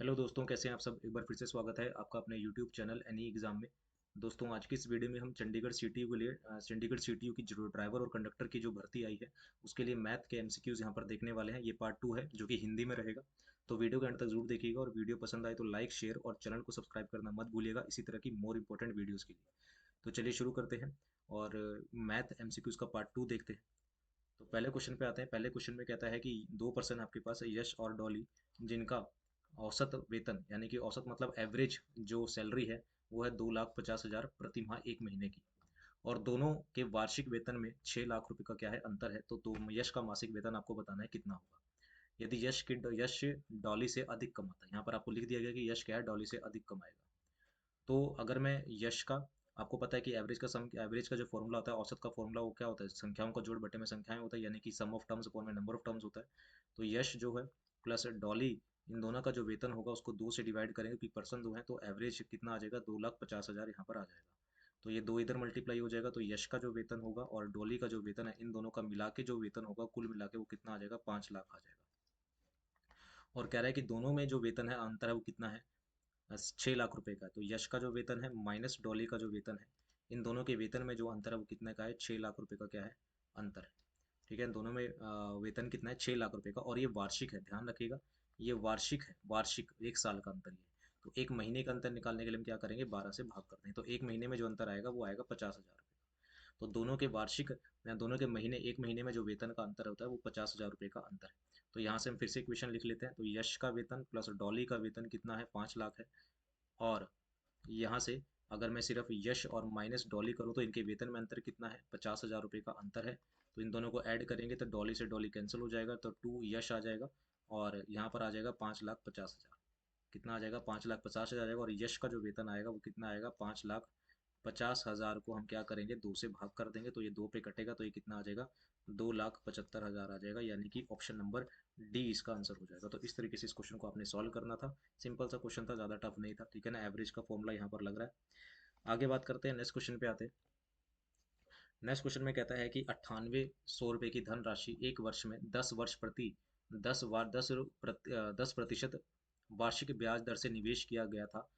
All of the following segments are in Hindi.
हेलो दोस्तों, कैसे हैं आप सब। एक बार फिर से स्वागत है आपका अपने यूट्यूब चैनल एनी एग्जाम में। दोस्तों, आज की इस वीडियो में हम चंडीगढ़ सीटीयू के लिए चंडीगढ़ सीटीयू की जो ड्राइवर और कंडक्टर की जो भर्ती आई है उसके लिए मैथ के एमसीक्यूज यहाँ पर देखने वाले हैं। ये पार्ट 2 है जो कि हिंदी में रहेगा। तो वीडियो के अंत तक जरूर देखिएगा और वीडियो पसंद आए तो लाइक शेयर और चैनल को सब्सक्राइब करना मत भूलिएगा इसी तरह की मोर इंपॉर्टेंट वीडियोज़ के लिए। तो चलिए शुरू करते हैं और मैथ एमसीक्यूज का पार्ट 2 देखते हैं। तो पहले क्वेश्चन पे आते हैं। पहले क्वेश्चन में कहता है कि दो पर्सन आपके पास है, यश और डॉली, जिनका औसत वेतन यानी कि औसत मतलब एवरेज जो सैलरी है वो है 2,50,000 प्रति माह एक महीने की। और दोनों के वार्षिक वेतन में 6 लाख रुपए का क्या है अंतर है। तो यश का मासिक वेतन आपको बताना है कितना होगा। यदि यश डॉली से अधिक कमाता है, यहाँ पर आपको लिख दिया गया कि यश क्या है, डॉली से अधिक कमाएगा। तो अगर मैं यश का, आपको पता है कि एवरेज का जो फॉर्मूला होता है, औसत का फॉर्मूला, वो क्या होता है, संख्याओं का जोड़ बटे में संख्याएं होता है, यानी कि सम ऑफ टर्म्स अपॉन में नंबर ऑफ टर्म्स होता है। तो यश जो है प्लस डॉली, इन दोनों का जो वेतन होगा उसको 2 से डिवाइड करेंगे क्योंकि पर्सन 2 है, तो एवरेज कितना आ जाएगा, 2,50,000 यहाँ पर आ जाएगा। तो ये दो इधर मल्टीप्लाई हो जाएगा, तो यश का जो वेतन होगा और डॉली का जो वेतन है, इन दोनों का मिला के जो वेतन होगा कुल मिला के वो कितना आ जाएगा, 5 लाख आ जाएगा। और कह रहा है कि दोनों में जो वेतन है अंतर है वो कितना है, 6 लाख रुपए का। तो यश का जो वेतन है माइनस डॉली का जो वेतन है, इन दोनों के वेतन में जो अंतर है वो कितने का है, 6 लाख रुपए का क्या है, अंतर है। ठीक है, दोनों में वेतन कितना है, 6 लाख रुपए का, और ये वार्षिक है, ध्यान रखिएगा। ये वार्षिक है, वार्षिक एक साल का अंतर ये है। तो एक महीने का अंतर निकालने के लिए हम क्या करेंगे, 12 से भाग कर देंगे, तो एक महीने में जो अंतर आएगा वो आएगा 50,000 रुपये। तो दोनों के वार्षिक या दोनों के महीने, एक महीने में जो वेतन का अंतर होता है वो 50,000 रुपये का अंतर है। तो यहाँ से हम फिर से इक्वेशन लिख लेते हैं। तो यश का वेतन प्लस डॉली का वेतन कितना है, 5 लाख है। और यहाँ से अगर मैं सिर्फ यश और माइनस डॉली करूँ तो इनके वेतन में अंतर कितना है, 50,000 रुपये का अंतर है। तो इन दोनों को ऐड करेंगे तो डॉली से डॉली कैंसिल हो जाएगा, तो 2 यश आ जाएगा। और यहाँ पर आ जाएगा 5,50,000। कितना आ जाएगा, 5,50,000 आ जाएगा। और यश का जो वेतन आएगा वो कितना आएगा, 5,50,000 को हम क्या करेंगे, 2 से भाग कर देंगे, तो ये 2 पे कटेगा, तो ये कितना आ जाएगा, 2,75,000 आ जाएगा, यानी कि ऑप्शन नंबर डी इसका आंसर हो जाएगा। तो इस तरीके से इस क्वेश्चन को आपने सॉल्व करना था। सिंपल सा क्वेश्चन था, ज़्यादा टफ नहीं था, ठीक है ना। एवरेज का फॉर्मूला यहाँ पर लग रहा है। आगे बात करते हैं, नेक्स्ट क्वेश्चन पे आते हैं। नेक्स्ट क्वेश्चन में कहता है कि 9800 रुपये की धनराशि एक वर्ष में 10 वर्ष प्रति 10% वार्षिक ब्याज दर से निवेश किया गया था।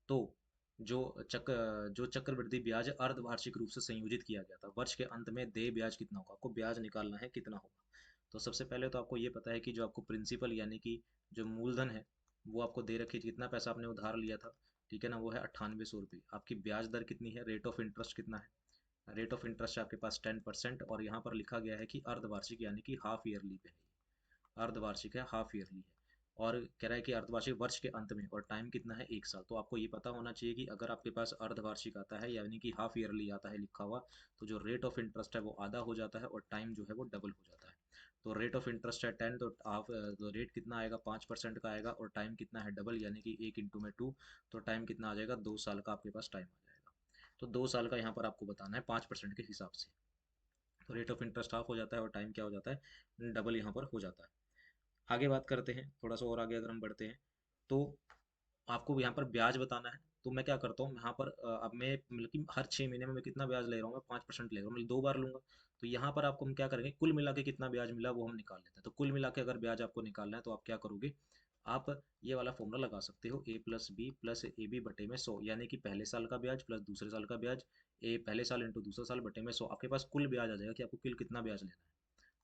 तो जो जो चक्रवृद्धि ब्याज अर्धवार्षिक रूप से संयोजित किया गया था, वर्ष के अंत में देय ब्याज कितना होगा, आपको ब्याज निकालना है कितना होगा। तो सबसे पहले तो आपको ये पता है कि जो आपको प्रिंसिपल यानी कि जो मूलधन है वो आपको दे रखी थी, कितना पैसा आपने उधार लिया था, ठीक है ना, वो है 9800 रुपये। आपकी ब्याज दर कितनी है, रेट ऑफ इंटरेस्ट कितना है, रेट ऑफ इंटरेस्ट आपके पास 10%, और यहाँ पर लिखा गया है कि अर्धवार्षिक यानी कि हाफ ईयरली पे है। अर्धवार्षिक है, हाफ ईयरली है। और कह रहा है कि अर्धवार्षिक वर्ष के अंत में, और टाइम कितना है, एक साल। तो आपको ये पता होना चाहिए कि अगर आपके पास अर्धवार्षिक आता है यानी कि हाफ ईयरली आता है लिखा हुआ, तो जो रेट ऑफ इंटरेस्ट है वो आधा हो जाता है और टाइम जो है वो डबल हो जाता है। तो रेट ऑफ इंटरेस्ट है 10, तो हाफ, तो रेट कितना आएगा, 5% का आएगा, और टाइम कितना है, डबल, यानी कि 1 × 2। तो टाइम कितना आ जाएगा, 2 साल का आपके पास टाइम आ जाएगा। तो 2 साल का यहाँ पर आपको बताना है 5% के हिसाब से। तो रेट ऑफ इंटरेस्ट हाफ हो जाता है और टाइम क्या हो जाता है, डबल यहाँ पर हो जाता है। आगे बात करते हैं, थोड़ा सा और आगे अगर हम बढ़ते हैं, तो आपको यहाँ पर ब्याज बताना है। तो मैं क्या करता हूँ यहाँ पर, अब मैं मतलब कि हर 6 महीने में मैं कितना ब्याज ले रहा हूँ, मैं 5% ले रहा हूँ, मतलब 2 बार लूंगा। तो यहाँ पर आपको हम क्या करेंगे, कुल मिला के कितना ब्याज मिला वो हम निकाल लेते हैं। तो कुल मिला के अगर ब्याज आपको निकालना है तो आप क्या करोगे, आप ये वाला फॉर्मूला लगा सकते हो, A+B+AB/100, यानी कि पहले साल का ब्याज प्लस दूसरे साल का ब्याज, ए पहले साल इंटू दूसरा साल बटे में 100। आपके पास कुल ब्याज आ जाएगा कि आपको कुल कितना ब्याज लेना है।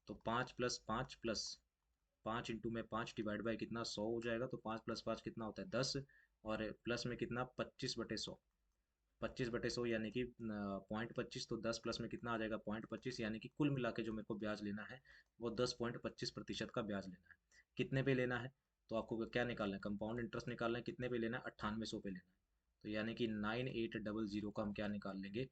तो 5+5 प्लस 5 × 5 डिवाइड बाई कितना, 100 हो जाएगा। तो 5+5 कितना होता है, 10। और प्लस में कितना, 25/100। 25/100 यानी कि 0.25, तो 10 प्लस में कितना आ जाएगा, 0.25, यानी कि कुल मिला के जो मेरे को ब्याज लेना है वो 10.25% का ब्याज लेना है। कितने पे लेना है, तो आपको क्या निकालना है, कंपाउंड इंटरेस्ट निकालना है। कितने पे लेना है, 9800 पे लेना है। तो यानी कि 9800 का हम क्या निकाल लेंगे,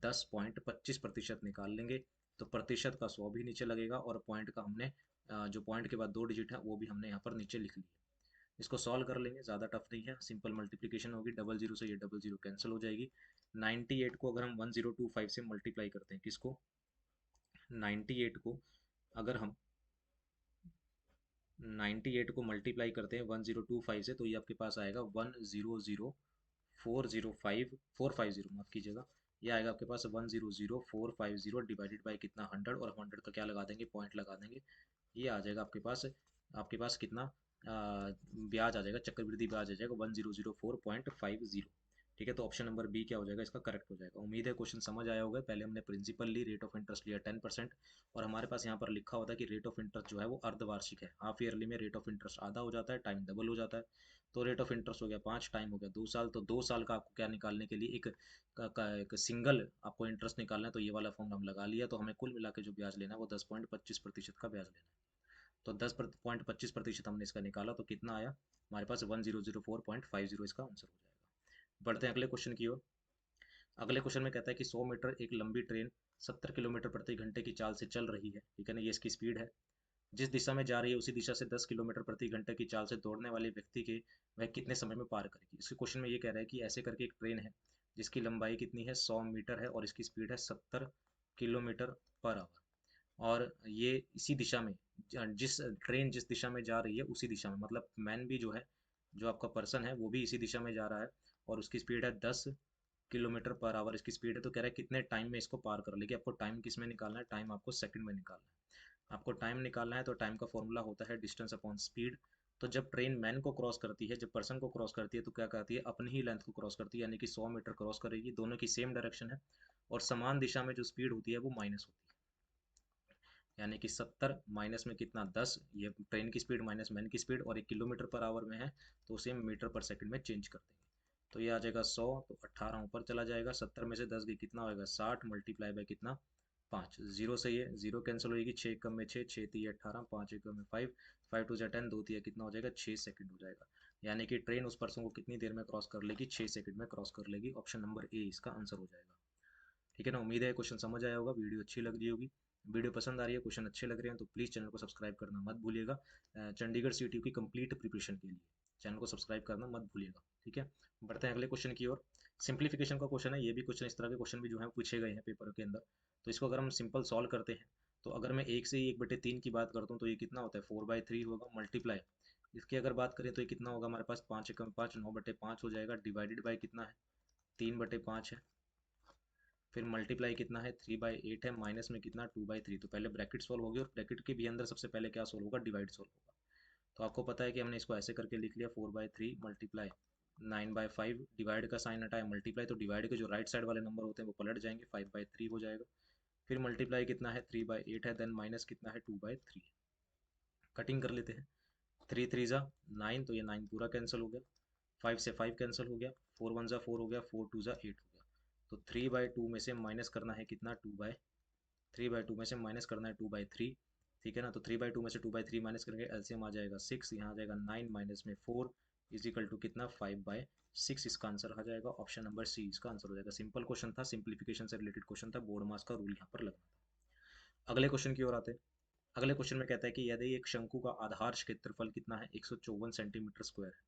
10.25% निकाल लेंगे। तो प्रतिशत का 100 भी नीचे लगेगा, और पॉइंट का हमने जो पॉइंट के बाद 2 डिजिट है वो भी हमने यहाँ पर नीचे लिख लिया। इसको सॉल्व कर लेंगे, ज़्यादा टफ नहीं है, सिंपल मल्टीप्लिकेशन होगी, डबल जीरो से ये डबल जीरो कैंसिल हो जाएगी। 98 को अगर हम 1025 से मल्टीप्लाई करते हैं, किसको, 98 को अगर हम 98 को मल्टीप्लाई करते हैं 1025 से, तो ये आपके पास आएगा 100,405 माफ़ कीजिएगा। ये आएगा आपके पास 100,450 डिवाइडेड बाई कितना, 100, और 100 का क्या लगा देंगे, पॉइंट लगा देंगे। ये आ जाएगा आपके पास कितना, ब्याज आ जाएगा, चक्रवृद्धि ब्याज आ जाएगा 1004.50। ठीक है, तो ऑप्शन नंबर बी क्या हो जाएगा, इसका करेक्ट हो जाएगा। उम्मीद है क्वेश्चन समझ आया होगा। पहले हमने प्रिंसिपल ली, रेट ऑफ इंटरेस्ट लिया 10%, और हमारे पास यहाँ पर लिखा होता है कि रेट ऑफ इंटरेस्ट जो है वो अर्धवार्षिक है। हाफ ईयरली में रेट ऑफ इंटरेस्ट आधा हो जाता है, टाइम डबल हो जाता है। तो रेट ऑफ इंटरेस्ट हो गया 5, टाइम हो गया 2 साल। तो 2 साल का आपको क्या निकालने के लिए एक सिंगल आपको इंटरेस्ट निकालना है, तो ये वाला फॉर्म हम लगा लिया। तो हमें कुल मिला के जो ब्याज लेना है वो 10.25% का ब्याज लेना है। तो 10.25% हमने इसका निकाला, तो कितना आया हमारे पास, 1004.50 इसका आंसर हो जाएगा। बढ़ते हैं अगले क्वेश्चन की ओर। अगले क्वेश्चन में कहता है कि 100 मीटर एक लंबी ट्रेन 70 किलोमीटर प्रति घंटे की चाल से चल रही है। ठीक है ना, ये इसकी स्पीड है। जिस दिशा में जा रही है उसी दिशा से 10 किलोमीटर प्रति घंटे की चाल से दौड़ने वाले व्यक्ति के वह कितने समय में पार करेगी। इसके क्वेश्चन में ये कह रहा है कि ऐसे करके एक ट्रेन है जिसकी लंबाई कितनी है, 100 मीटर है, और इसकी स्पीड है 70 किलोमीटर पर आवर। और ये इसी दिशा में, जिस ट्रेन जिस दिशा में जा रही है उसी दिशा में, मतलब मैन भी जो है, जो आपका पर्सन है वो भी इसी दिशा में जा रहा है, और उसकी स्पीड है 10 किलोमीटर पर आवर इसकी स्पीड है। तो कह रहा है कितने टाइम में इसको पार कर लेगी। आपको टाइम किस में निकालना है, टाइम आपको सेकंड में निकालना है। आपको टाइम निकालना है तो टाइम का फॉर्मूला होता है डिस्टेंस अपॉन स्पीड। तो जब ट्रेन मैन को क्रॉस करती है, जब पर्सन को क्रॉस करती है, तो क्या करती है, अपनी ही लेंथ को क्रॉस करती है, यानी कि 100 मीटर क्रॉस करेगी। दोनों की सेम डायरेक्शन है, और समान दिशा में जो स्पीड होती है वो माइनस होती है। यानी कि 70 माइनस में कितना, 10, ये ट्रेन की स्पीड माइनस मैन की स्पीड, और 1 किलोमीटर पर आवर में है तो उसे हम मीटर पर सेकंड में चेंज कर देंगे। तो ये आ जाएगा 100, तो 18 ऊपर चला जाएगा, 70 में से 10 गई कितना होएगा, 60, मल्टीप्लाई बाय कितना, 5। जीरो से ये जीरो कैंसिल होगी, 6 कम में 6, 6 3 18, 5 एक में 5, 5 2 10, 2 3 कितना हो जाएगा, 6 सेकंड हो जाएगा। यानी कि ट्रेन उस पर्सन को कितनी देर में क्रॉस कर लेगी, 6 सेकंड में क्रॉस कर लेगी। ऑप्शन नंबर ए इसका आंसर हो जाएगा। ठीक है ना, उम्मीद है क्वेश्चन समझ आया होगा, वीडियो अच्छी लग रही होगी। वीडियो पसंद आ रही है, क्वेश्चन अच्छे लग रहे हैं, तो प्लीज़ चैनल को सब्सक्राइब करना मत भूलिएगा। चंडीगढ़ सीटीयू की कंप्लीट प्रिपरेशन के लिए चैनल को सब्सक्राइब करना मत भूलिएगा। ठीक है, बढ़ते हैं अगले क्वेश्चन की ओर। सिंप्लीफिकेशन का क्वेश्चन है, ये भी क्वेश्चन, इस तरह के क्वेश्चन भी जो है पूछे गए हैं पेपर के अंदर। तो इसको अगर हम सिंपल सॉल्व करते हैं, तो अगर मैं 1 से ही 1/3 की बात करता हूँ तो ये कितना होता है, 4/3 होगा, मल्टीप्लाई इसकी अगर बात करें तो ये कितना होगा हमारे पास, 5 एकम 5, 9/5 हो जाएगा, डिवाइडेड बाई कितना है, 3/5 है। फिर मल्टीप्लाई कितना है, 3/8 है, माइनस में कितना, 2/3। तो पहले ब्रैकेट सॉल्व होगी, और ब्रैकेट के भी अंदर सबसे पहले क्या सॉल्व होगा, डिवाइड सॉल्व होगा। तो आपको पता है कि हमने इसको ऐसे करके लिख लिया, 4/3 मल्टीप्लाई 9/5, डिवाइड का साइन हटाया, मल्टीप्लाई, तो डिवाइड के जो राइट साइड वाले नंबर होते हैं वो पलट जाएंगे, 5/3 हो जाएगा। फिर मल्टीप्लाई कितना है, 3/8 है, देन माइनस कितना है, 2/3। कटिंग कर लेते हैं, 3 3 ज़ा 9, तो ये 9 पूरा कैंसिल हो गया, 5 से 5 कैंसिल हो गया, 4 1 ज़ा 4 हो गया, 4 2 ज़ा 8 हो गया। तो 3/2 में से माइनस करना है कितना, 3/2 में से माइनस करना है 2/3। ठीक है ना, तो 3/2 में से 2/3 माइनस करेंगे, एलसीएम आ जाएगा 6, यहाँ आ जाएगा 9, माइनस में 4 इज इक्वल टू कितना, 5/6। इसका आंसर आ जाएगा, ऑप्शन नंबर सी इसका आंसर हो जाएगा। सिंपल क्वेश्चन था, सिंप्लीफिकेशन से रिलेटेड क्वेश्चन था, बोर्ड मास का रूल यहाँ पर लगना था। अगले क्वेश्चन की ओर आते हैं। अगले क्वेश्चन में कहता है कि यदि एक शंकु का आधार क्षेत्रफल कितना है, 154 सेंटीमीटर स्क्वायर है।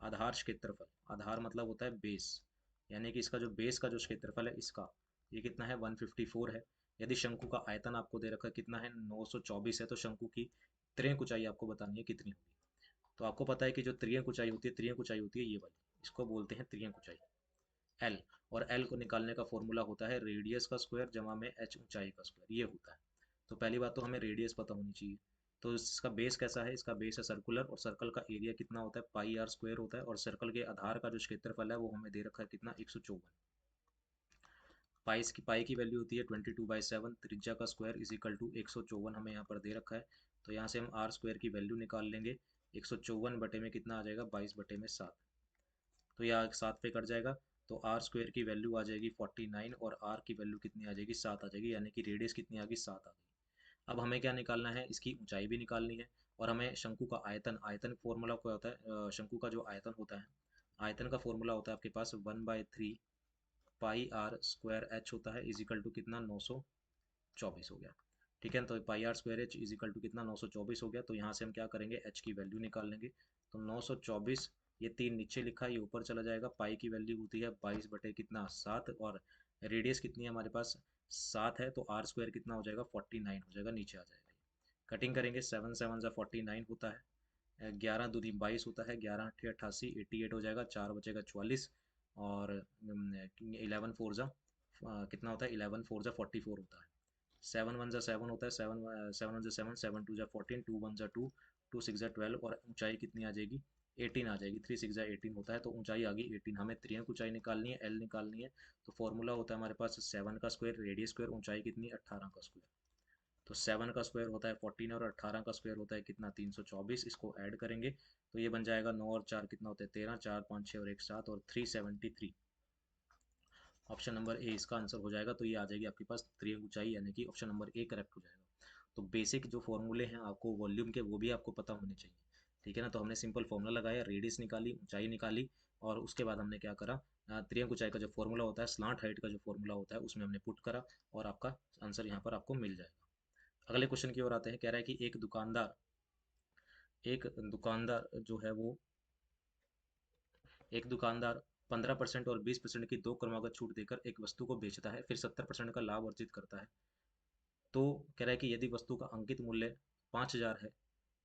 आधार क्षेत्रफल, आधार मतलब होता है बेस, यानी कि इसका जो बेस का जो क्षेत्रफल है इसका, ये कितना है, 154 है। यदि शंकु का आयतन आपको दे रखा है कितना है, 924 है, तो शंकु की त्रियंक ऊंचाई आपको बतानी है कितनी होगी। तो आपको पता है कि जो त्रियंक ऊंचाई होती है, त्रियंक ऊंचाई होती है ये वाली, इसको बोलते हैं त्रियंक ऊंचाई, एल। और एल को निकालने का फॉर्मूला होता है रेडियस का स्क्वायर जमा में एच ऊंचाई का स्क्वायर, ये होता है। तो पहली बात तो हमें रेडियस पता होनी चाहिए। तो इसका बेस कैसा है, इसका बेस है सर्कुलर, और सर्कल का एरिया कितना होता है, πr² होता है, और सर्कल के आधार का जो क्षेत्रफल है वो हमें दे रखा है कितना, 154। पाई की वैल्यू होती है 22/7, त्रिज्या का स्क्वायर इज इक्वल टू 154 हमें यहाँ पर दे रखा है। तो यहाँ से हम r² की वैल्यू निकाल लेंगे, 154 बटे में कितना आ जाएगा, 22/7। तो यह 7 पे कट जाएगा, तो r² की वैल्यू आ जाएगी 49, और r की वैल्यू कितनी आ जाएगी, 7 आ जाएगी, यानी कि रेडियस कितनी आ गई, 7 आ गई। अब हमें क्या निकालना है, इसकी ऊंचाई भी निकालनी है, और हमें शंकु का आयतन, आयतन फॉर्मूला क्या होता है, शंकु का जो आयतन होता है, आयतन का फॉर्मूला होता है आपके पास 1/3 πr² h होता है, इज इक्वल टू कितना, 924 हो गया। ठीक है, तो πr² h is equal to कितना, 924 हो गया। तो यहाँ से हम क्या करेंगे, h की वैल्यू निकाल लेंगे। तो 924, ये 3 नीचे लिखा है, ये ऊपर चला जाएगा। पाई की वैल्यू होती है 22 बटे कितना, 7, और रेडियस कितनी है हमारे पास, 7 है, तो r² कितना हो जाएगा, 49 हो जाएगा, नीचे आ जाएगा। कटिंग करेंगे, 7 7 ज़ा 49 होता है, 11 दूनी 22 होता है, 11 8 88, 88 हो जाएगा, 4 बचेगा 44, और 11 4 ज़ा कितना होता है, 11 4 ज़ा 44 होता है। 7 1 ज़ा 7 होता है, 7 7 1 ज़ा 7, 7 2 ज़ा 14, 2 1 ज़ा 2, 2 6 जा 12 और ऊंचाई कितनी आ जाएगी 18 आ जाएगी। 3 6 जा 18 होता है तो ऊंचाई आ गई 18। हमें त्रियंक ऊंचाई निकालनी है, एल निकालनी है। तो फॉर्मूला होता है हमारे पास 7 का स्क्वायर रेडियस स्क्वायर, ऊंचाई कितनी 18 का स्क्वायर। तो 7 का स्क्वायर होता है 14 और 18 का स्क्वायर होता है कितना 324। इसको ऐड करेंगे तो ये बन जाएगा 9 और 4 कितना होता है 13, 4 5 6 और 1 7 और 373। ऑप्शन नंबर ए इसका आंसर हो जाएगा। तो ये आ जाएगी आपके पास त्रियंक ऊंचाई, यानी कि ऑप्शन नंबर ए करेक्ट हो जाएगा। तो बेसिक जो फॉर्मूले हैं आपको वॉल्यूम के वो भी आपको पता होने चाहिए, ठीक है ना। तो हमने सिंपल फॉर्मूला लगाया, रेडियस निकाली, ऊंचाई निकाली, और उसके बाद हमने क्या करा, त्रियंक ऊंचाई का जो फॉर्मूला होता है, स्लांट हाइट का जो फॉर्मूला होता है, उसमें हमने पुट करा और आपका आंसर यहाँ पर आपको मिल जाएगा। अगले क्वेश्चन की ओर आते हैं। कह रहा है कि एक दुकानदार जो है वो एक दुकानदार 15% और 20% की दो क्रमागत छूट देकर एक वस्तु को बेचता है, फिर 70% का लाभ अर्जित करता है। तो कह रहा है कि यदि वस्तु का अंकित मूल्य 5,000 है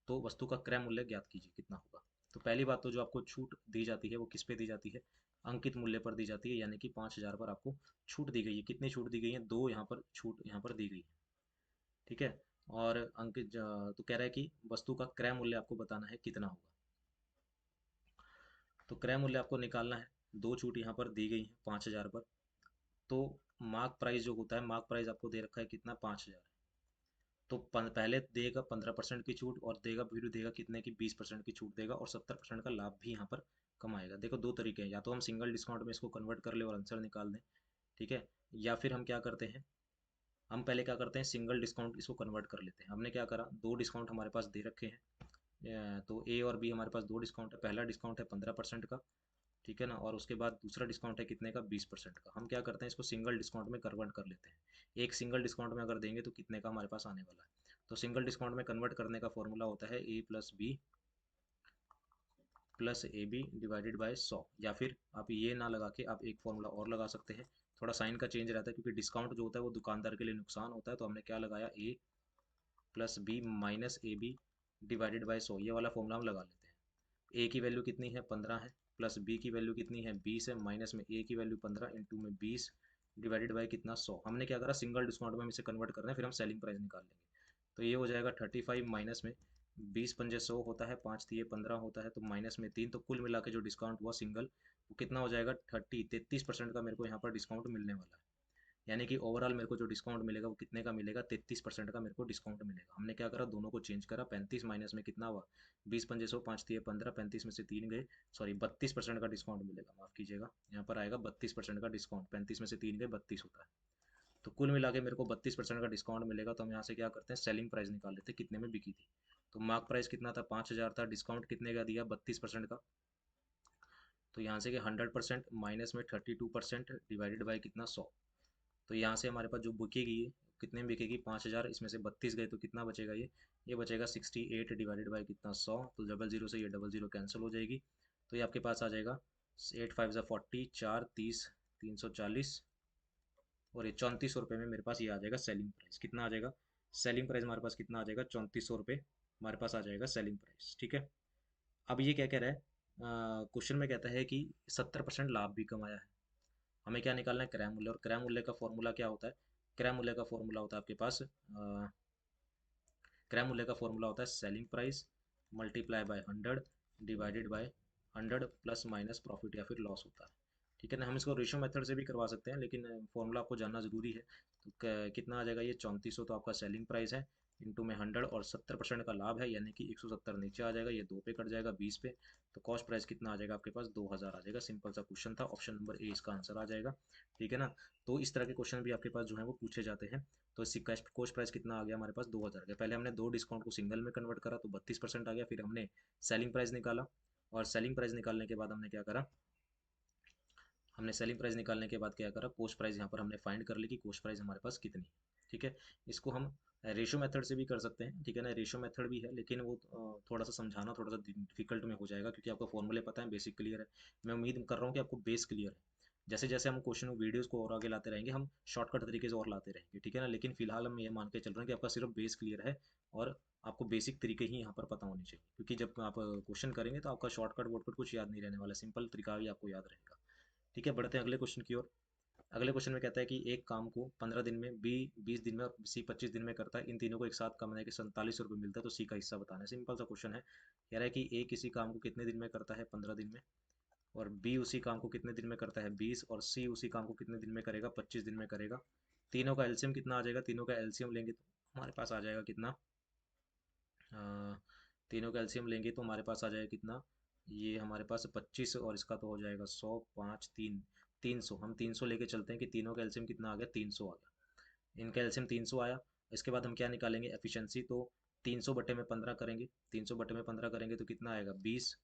तो वस्तु का क्रय मूल्य ज्ञात कीजिए कितना होगा। तो पहली बात तो जो आपको छूट दी जाती है वो किस पे दी जाती है, अंकित मूल्य पर दी जाती है, यानी कि 5,000 पर आपको छूट दी गई है। कितनी छूट दी गई है, दो यहाँ पर छूट यहाँ पर दी गई है, ठीक है। और तो कह रहा है कि वस्तु का क्रय मूल्य आपको बताना है कितना होगा। तो क्रय मूल्य आपको निकालना है, दो छूट यहाँ पर दी गई है 5,000 पर। तो मार्क प्राइस जो होता है, मार्क प्राइस आपको दे रखा है कितना 5,000। तो पहले देगा 15% की छूट और देगा फिर देगा कितने की 20% की छूट देगा और 70% का लाभ भी यहाँ पर कमाएगा। देखो दो तरीके हैं, या तो हम सिंगल डिस्काउंट में इसको कन्वर्ट कर ले और आंसर निकाल दें, ठीक है, या फिर हम क्या करते हैं, हम पहले क्या करते हैं सिंगल डिस्काउंट इसको कन्वर्ट कर लेते हैं। हमने क्या करा, दो डिस्काउंट हमारे पास दे रखे हैं, तो ए और बी हमारे पास दो डिस्काउंट है। पहला डिस्काउंट है 15% का, ठीक है ना, और उसके बाद दूसरा डिस्काउंट है कितने का 20% का। हम क्या करते हैं इसको सिंगल डिस्काउंट में कन्वर्ट कर लेते हैं। एक सिंगल डिस्काउंट में अगर देंगे तो कितने का हमारे पास आने वाला है। तो सिंगल डिस्काउंट में कन्वर्ट करने का फॉर्मूला होता है A plus B plus A B divided by 100। या फिर आप ये ना लगा के आप एक फॉर्मूला और लगा सकते हैं, थोड़ा साइन का चेंज रहता है क्योंकि डिस्काउंट जो होता है वो दुकानदार के लिए नुकसान होता है। तो हमने क्या लगाया, A plus B minus A B divided by 100, ये वाला फॉर्मूला हम लगा लेते हैं। ए की वैल्यू कितनी है 15 है, प्लस बी की वैल्यू कितनी है 20 है, माइनस में ए की वैल्यू 15 इंटू में 20 डिवाइडेड बाय कितना 100। हमने क्या करा, सिंगल डिस्काउंट में हम इसे कन्वर्ट कर रहे हैं, फिर हम सेलिंग प्राइस निकाल लेंगे। तो ये हो जाएगा 35 माइनस में 20 पंजे 100 होता है, 5 दिए 15 होता है, तो माइनस में 3, तो कुल मिला के जो डिस्काउंट हुआ सिंगल वो कितना हो जाएगा 33% का मेरे को यहाँ पर डिस्काउंट मिलने वाला है। यानी कि ओवरऑल मेरे को जो डिस्काउंट मिलेगा वो कितने का मिलेगा 33% का मेरे को डिस्काउंट मिलेगा। हमने क्या करा, दोनों को चेंज करा, 35 माइनस में कितना हुआ 20 पंजे 100, 5 दिए 15, 35 में से 3 गए, सॉरी 32% का डिस्काउंट मिलेगा, माफ कीजिएगा, यहाँ पर आएगा 32% का डिस्काउंट, 35 में से 3 गए 32 होता है। तो कुल मिला के मेरे को 32% का डिस्काउंट मिलेगा। तो हम यहाँ से क्या करते हैं सेलिंग प्राइस निकाल लेते हैं कितने में बिकी थी। तो मार्क प्राइस कितना था 5,000 था, डिस्काउंट कितने का दिया 32% का। तो यहाँ से कि 100% माइनस में 32% डिवाइडेड बाई कितना 100। तो यहाँ से हमारे पास जो बिकेगी ये कितने में बिकेगी 5,000, इसमें से 32 गए तो कितना बचेगा, ये बचेगा 68 डिवाइडेड बाई कितना 100। तो डबल जीरो से ये डबल जीरो कैंसिल हो जाएगी। तो ये आपके पास आ जाएगा 8 5 ज़ा 40, 4 30, 340 और ये 3400 रुपये में मेरे पास ये आ जाएगा सेलिंग प्राइस। कितना आ जाएगा सेलिंग प्राइस हमारे पास, कितना आ जाएगा 3400 रुपये हमारे पास आ जाएगा सेलिंग प्राइस, ठीक है। अब ये क्या कह रहा है, क्वेश्चन में कहता है कि 70% लाभ भी कमाया है। हमें क्या निकालना है क्रय मूल्य, और क्रय मूल्य का फॉर्मूला क्या होता है, क्रय मूल्य का फॉर्मूला होता है आपके पास क्रय मूल्य का फॉर्मूला होता है selling price multiply by 100 divided by 100 plus minus profit या फिर लॉस होता है, ठीक है ना। हम इसको रेशो मेथड से भी करवा सकते हैं, लेकिन फॉर्मूला आपको जानना जरूरी है। तो कितना आ जाएगा ये 3400, तो आपका सेलिंग प्राइस है इंटू में 100 और 70% का लाभ है, यानी कि 170 नीचे आ जाएगा, ये 2 पे कट जाएगा 20 पे। तो कॉस्ट प्राइस कितना आ जाएगा आपके पास 2,000 आ जाएगा। सिंपल सा क्वेश्चन था, ऑप्शन नंबर ए इसका आंसर आ जाएगा, ठीक है ना। तो इस तरह के क्वेश्चन भी आपके पास जो है वो पूछे जाते हैं। तो इसकी कॉस्ट प्राइस कितना आ गया हमारे पास 2,000 गया। पहले हमने दो डिस्काउंट को सिंगल में कन्वर्ट करा तो 32% आ गया, फिर हमने सेलिंग प्राइस निकाला, और सेलिंग प्राइस निकालने के बाद हमने क्या करा, हमने सेलिंग प्राइस निकालने के बाद क्या करा, कोस्ट प्राइस यहाँ पर हमने फाइंड कर ली कि कोस्ट प्राइस हमारे पास कितनी है, ठीक है। इसको हम रेशो मेथड से भी कर सकते हैं, ठीक है ना, रेशो मेथड भी है, लेकिन वो थोड़ा सा समझाना थोड़ा सा डिफिकल्ट में हो जाएगा क्योंकि आपको फॉर्मूले पता है, बेसिक क्लियर है। मैं उम्मीद कर रहा हूँ कि आपको बेस क्लियर है। जैसे जैसे हम क्वेश्चन वीडियोस को और आगे लाते रहेंगे, हम शॉर्टकट तरीके से और लाते रहेंगे, ठीक है ना। लेकिन फिलहाल हम ये मान के चल रहे हैं कि आपका सिर्फ बेस क्लियर है और आपको बेसिक तरीके ही यहाँ पर पता होने चाहिए, क्योंकि जब आप क्वेश्चन करेंगे तो आपका शॉर्टकट वॉर्टकट कुछ याद नहीं रहने वाला, सिंपल तरीका भी आपको याद रहेगा। ठीक है, बढ़ते हैं अगले क्वेश्चन की ओर। अगले क्वेश्चन में कहता है कि एक काम को 15 दिन में, बी 20 दिन में और सी 25 दिन में करता है, इन तीनों को एक साथ कमाने के 47 रुपये मिलता है, तो सी का हिस्सा बताना है। सिंपल सा क्वेश्चन है। कह रहा है कि ए किसी काम को कितने दिन में करता है, 15 दिन में, और बी उसी काम को कितने दिन में करता है, 20, और सी उसी काम को कितने दिन में करेगा, 25 दिन में करेगा। तीनों का एलसीएम कितना आ जाएगा, तीनों का एलसीएम लेंगे तो हमारे पास आ जाएगा कितना, अ, तीनों का एलसीएम लेंगे तो हमारे पास आ जाएगा कितना, ये हमारे पास 25, और इसका तो हो जाएगा 100, 5, 3, 300। हम 300 लेके चलते हैं कि तीनों का एलसीएम कितना आ गया, 300 आ गया। इनका एलसीएम 300 आया। इसके बाद हम क्या निकालेंगे, एफिशिएंसी। तो 300 बटे में 15 करेंगे, 300 बटे में 15 करेंगे तो कितना आएगा, 20।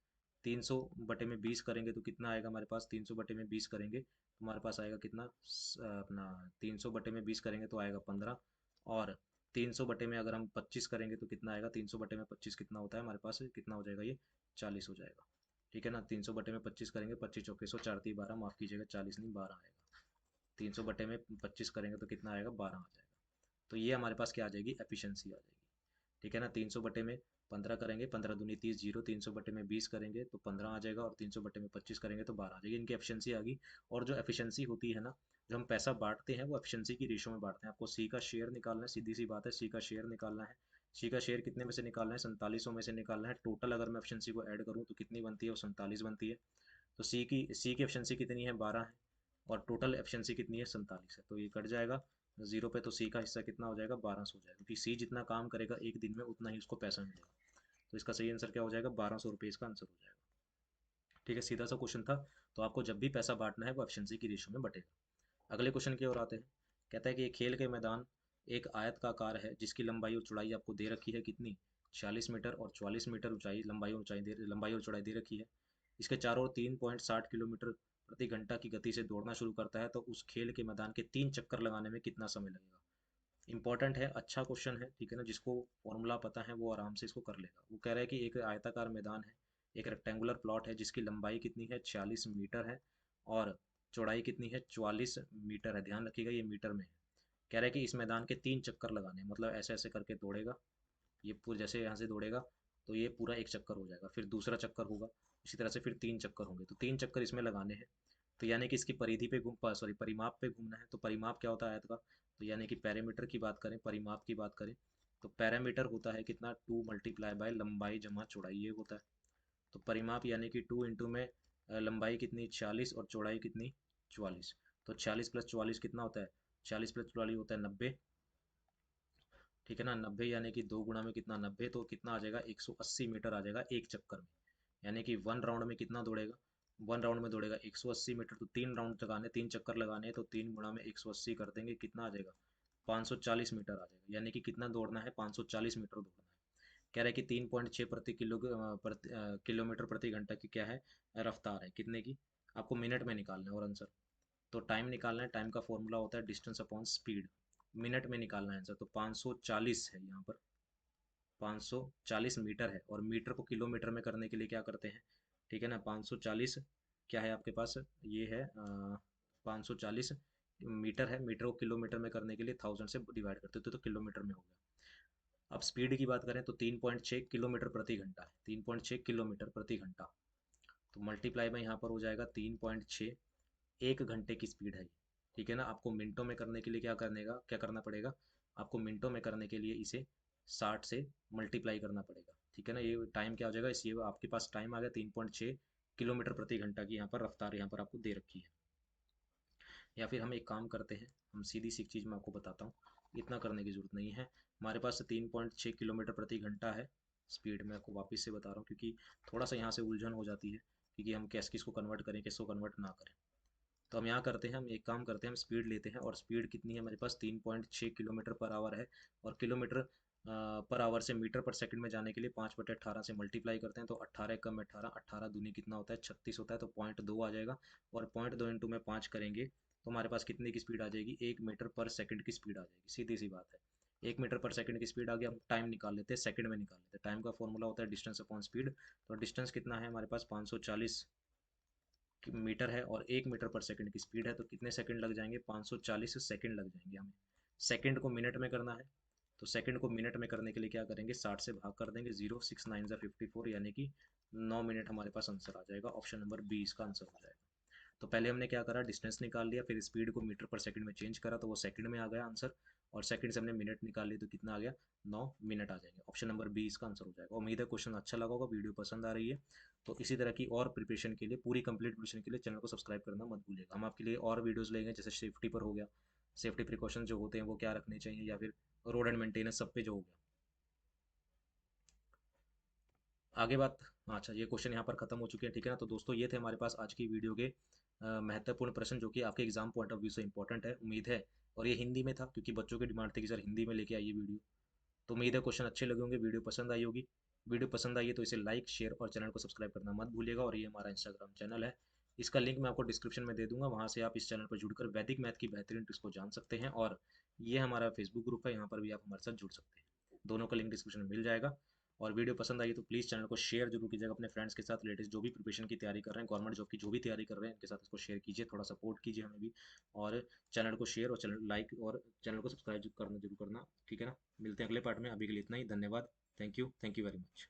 300 बटे में 20 करेंगे तो कितना आएगा हमारे पास, 300 बटे में 20 करेंगे तो हमारे पास आएगा कितना, अपना 300 बटे में 20 करेंगे तो आएगा 15। और 300 बटे में अगर हम 25 करेंगे तो कितना आएगा, 300 बटे में 25 कितना होता है हमारे पास, कितना हो जाएगा ये, 40 हो जाएगा। ठीक है ना, 300 बटे में 25 करेंगे, 25 चौके 100, 4 3 12, माफ़ कीजिएगा 40 नहीं 12 आएगा। 300 बटे में 25 करेंगे तो कितना आएगा, 12 आ जाएगा। तो ये हमारे पास क्या आ जाएगी, एफिशिएंसी आ जाएगी। ठीक है ना, 300 बटे में 15 करेंगे, 15 दूनी 30, जीरो। 300 बटे में 20 करेंगे तो 15 आ जाएगा, और 300 बटे में 25 करेंगे तो 12 आ जाएगी। इनकी एफिशिएंसी आ गई। और जो एफिशिएंसी होती है ना, जो हम पैसा बांटते हैं वो एफिशिएंसी की रेशो में बांटते हैं। आपको सी का शेयर निकालना है, सीधी सी बात है, सी का शेयर निकालना है। सी का शेयर कितने में से निकालना है, 4700 में से निकालना है। टोटल अगर मैं एफिशिएंसी को ऐड करूँ तो कितनी बनती है, वो 47 बनती है। तो सी की एफिशिएंसी कितनी है, 12 है, और टोटल एफिशिएंसी कितनी है, 47 है। तो ये कट जाएगा जीरो पे, तो सी का हिस्सा कितना हो जाएगा, 1200 हो जाएगा, क्योंकि सी जितना काम करेगा एक दिन में उतना ही उसको पैसा मिलेगा। तो इसका सही आंसर क्या हो जाएगा, 1200 रुपये इसका आंसर हो जाएगा। ठीक है, सीधा सा क्वेश्चन था। तो आपको जब भी पैसा बांटना है वो एफिशिएंसी की रेशो में बटेगा। अगले क्वेश्चन की ओर आते हैं। कहता है कि एक खेल के मैदान एक आयत का आकार है जिसकी लंबाई और चौड़ाई आपको दे रखी है कितनी, 46 मीटर और 44 मीटर ऊंचाई, लंबाई और चौड़ाई दे रखी है। इसके चारों ओर 3.60 किलोमीटर प्रति घंटा की गति से दौड़ना शुरू करता है, तो उस खेल के मैदान के 3 चक्कर लगाने में कितना समय लगेगा। इंपॉर्टेंट है, अच्छा क्वेश्चन है। ठीक है ना, जिसको फॉर्मूला पता है वो आराम से इसको कर लेगा। वो कह रहा है कि एक आयताकार मैदान है, एक रेक्टेंगुलर प्लॉट है जिसकी लंबाई कितनी है, 46 मीटर है, और चौड़ाई कितनी है, 44 मीटर है। ध्यान रखिएगा ये मीटर में है। कह रहा है कि इस मैदान के 3 चक्कर लगाने हैं, मतलब ऐसे ऐसे करके दौड़ेगा। ये पूरा जैसे यहाँ से दौड़ेगा तो ये पूरा एक चक्कर हो जाएगा, फिर दूसरा चक्कर होगा, इसी तरह से फिर 3 चक्कर होंगे, तो 3 चक्कर इसमें लगाने हैं। तो यानी कि इसकी परिधि पे घूम सॉरी परिमाप पे घूमना है। तो परिमाप क्या होता है आयत का, तो यानी कि पैरामीटर की बात करें, परिमाप की बात करें, तो पैरामीटर होता है कितना, 2 × लंबाई जमा चौड़ाई, ये होता है। तो परिमाप यानी कि 2 में लंबाई कितनी, 46, और चौड़ाई कितनी, 44। तो 46 + 44 कितना होता है, 40 + 44 होता है 90। ठीक है ना, 90 यानी कि 2 गुणा में कितना, 90, तो कितना आ जाएगा, 180 मीटर आ जाएगा एक चक्कर में। यानी कि 1 राउंड में कितना दौड़ेगा, 1 राउंड में दौड़ेगा 180 मीटर। तो 3 राउंड लगाने, 3 चक्कर लगाने हैं, तो 3 गुणा में 180 कर देंगे, कितना आ जाएगा, 540 मीटर आ जाएगा। यानी कि कितना दौड़ना है, 540 मीटर दौड़ना है। कह रहा है कि 3.6 किलोमीटर प्रति घंटा की क्या है, रफ्तार है, कितने की, आपको मिनट में निकालना है और आंसर। तो टाइम निकालना है, टाइम का फॉर्मूला होता है डिस्टेंस अपॉन स्पीड। मिनट में निकालना है आंसर, तो 540 है यहाँ पर, 540 मीटर है। और मीटर को किलोमीटर में करने के लिए क्या करते हैं, ठीक है ना, 540 क्या है आपके पास, ये है 540 मीटर है। मीटर को किलोमीटर में करने के लिए 1000 से डिवाइड करते थे, तो किलोमीटर में हो गया। अब स्पीड की बात करें तो 3.6 किलोमीटर प्रति घंटा है, 3.6 किलोमीटर प्रति घंटा। तो मल्टीप्लाई में यहाँ पर हो जाएगा 3.6, 1 घंटे की स्पीड है ये। ठीक है ना, आपको मिनटों में करने के लिए क्या करना पड़ेगा, आपको मिनटों में करने के लिए इसे 60 से मल्टीप्लाई करना पड़ेगा। ठीक है ना, ये टाइम क्या हो जाएगा, इस ये आपके पास टाइम आ गया 3.6 किलोमीटर प्रति घंटा की, यहाँ पर रफ्तार यहाँ पर आपको दे रखी है। या फिर हम एक काम करते हैं, हम सीधी सी एक चीज़ मैं आपको बताता हूँ, इतना करने की ज़रूरत नहीं है। हमारे पास 3.6 किलोमीटर प्रति घंटा है स्पीड। मैं आपको वापस से बता रहा हूँ क्योंकि थोड़ा सा यहाँ से उलझन हो जाती है, क्योंकि हम कैस किसको कन्वर्ट करें, किसको कन्वर्ट ना करें। तो हम यहाँ करते हैं, हम एक काम करते हैं, हम स्पीड लेते हैं, और स्पीड कितनी है हमारे पास, 3.6 किलोमीटर पर आवर है। और किलोमीटर पर आवर से मीटर पर सेकंड में जाने के लिए 5/18 से मल्टीप्लाई करते हैं, तो 18 कम 18, 18 दूनी कितना होता है, 36 होता है, तो 0.2 आ जाएगा। और 0.2 इंटू में 5 करेंगे तो हमारे पास कितने की स्पीड आ जाएगी, 1 मीटर पर सेकंड की स्पीड आ जाएगी। सीधी सी बात है, 1 मीटर पर सेकंड की स्पीड आ गई। हम टाइम निकाल लेते हैं, सेकंड में निकाल लेते हैं। टाइम का फॉर्मूला होता है डिस्टेंस अपॉन स्पीड। तो डिस्टेंस कितना है हमारे पास, 540 मीटर है, और 1 मीटर पर सेकंड की स्पीड है, तो कितने सेकंड लग जाएंगे, 540 सेकंड लग जाएंगे हमें। सेकंड को मिनट में करना है, तो सेकंड को मिनट में करने के लिए क्या करेंगे, 60 से भाग कर देंगे, 0 6 9 ज़ा 54, यानी कि 9 मिनट हमारे पास आंसर आ जाएगा। ऑप्शन नंबर बी इसका आंसर हो जाएगा। तो पहले हमने क्या करा, डिस्टेंस निकाल लिया, फिर स्पीड को मीटर पर सेकंड में चेंज करा तो वो सेकंड में आ गया आंसर, और सेकंड से हमने मिनट निकाल लिए तो कितना आ गया, 9 मिनट आ जाएंगे। ऑप्शन नंबर बी इसका आंसर हो जाएगा। उम्मीद है क्वेश्चन अच्छा लगा होगा, वीडियो पसंद आ रही है तो इसी तरह की और प्रिपरेशन के लिए, पूरी कंप्लीट प्रिपरेशन के लिए चैनल को सब्सक्राइब करना मत भूलिएगा। हम आपके लिए और वीडियोस लेंगे, जैसे सेफ्टी पर हो गया, सेफ्टी प्रिकॉशन जो होते हैं वो क्या रखने चाहिए, या फिर रोड एंड मेंटेनेंस सब पे जो हो गया। आगे बात, हाँ अच्छा, ये क्वेश्चन यहाँ पर खत्म हो चुके हैं, ठीक है ना। तो दोस्तों ये थे हमारे पास आज की वीडियो के महत्वपूर्ण प्रश्न जो कि आपके एग्जाम पॉइंट ऑफ व्यू से इंपॉर्टेंट है, उम्मीद है। और ये हिंदी में था क्योंकि बच्चों की डिमांड थी कि सर हिंदी में लेके आइए वीडियो। तो उम्मीद है क्वेश्चन अच्छे लगे होंगे, वीडियो पसंद आई होगी। वीडियो पसंद आई है तो इसे लाइक शेयर और चैनल को सब्सक्राइब करना मत भूलिएगा। और ये हमारा इंस्टाग्राम चैनल है, इसका लिंक मैं आपको डिस्क्रिप्शन में दे दूंगा, वहाँ से आप इस चैनल पर जुड़कर वैदिक मैथ की बेहतरीन ट्रिक्स को जान सकते हैं। और ये हमारा फेसबुक ग्रुप है, यहाँ पर भी आप हमारे साथ जुड़ सकते हैं, दोनों का लिंक डिस्क्रिप्शन में मिल जाएगा। और वीडियो पसंद आई तो प्लीज़ चैनल को शेयर जरूर कीजिएगा अपने फ्रेंड्स के साथ, लेटेस्ट जो भी प्रिपरेशन की तैयारी कर रहे हैं, गवर्नमेंट जॉब की जो भी तैयारी कर रहे हैं, इनके साथ इसको शेयर कीजिए, थोड़ा सपोर्ट कीजिए हमें भी। और चैनल को शेयर और चैनल लाइक और चैनल को सब्सक्राइब करना जरूर करना, ठीक है ना। मिलते हैं अगले पार्ट में, अभी के लिए इतना ही, धन्यवाद। Thank you very much.